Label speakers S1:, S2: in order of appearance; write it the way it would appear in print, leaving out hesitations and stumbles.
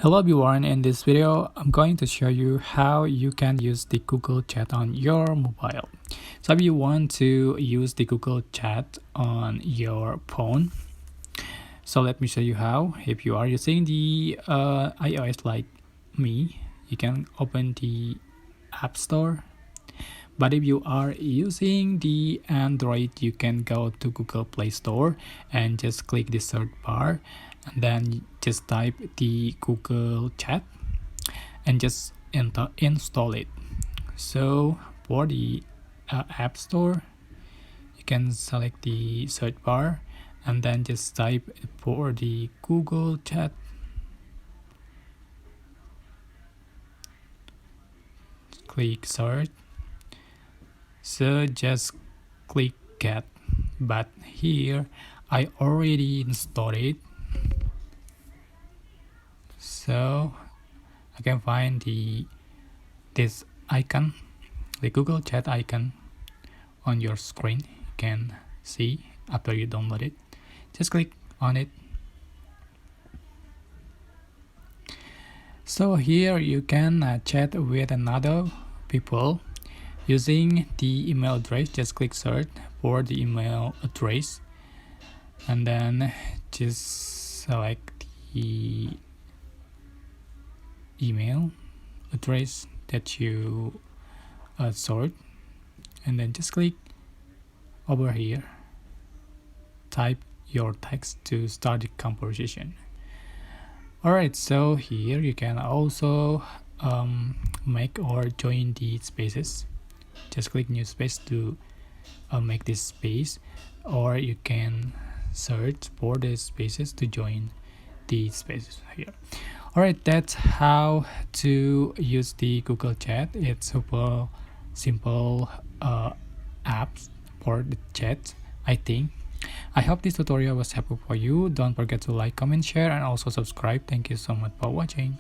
S1: Hello everyone, in this video I'm going to show you how you can use the Google Chat on your mobile. So if you want to use the Google Chat on your phone, so let me show you how. If you are using the iOS like me, you can open the App Store. But if you are using the Android, you can go to Google Play Store and just click the search bar and then just type the Google Chat and just install it. So for the App Store, you can select the search bar and then just type for the Google Chat. Click search. So just click get, but here I already installed it, so I can find this icon, the Google Chat icon on your screen. You can see after you download it. Just click on it. So here you can chat with another people using the email address. Just click search for the email address and then just select the email address that you sort, and then just click over here, type your text to start the conversation. Alright, so here you can also make or join the spaces. Just click new space to make this space, or you can search for the spaces to join the spaces here. Alright, that's how to use the Google Chat. It's super simple apps for the chat, I think. I hope this tutorial was helpful for you. Don't forget to like, comment, share, and also subscribe. Thank you so much for watching.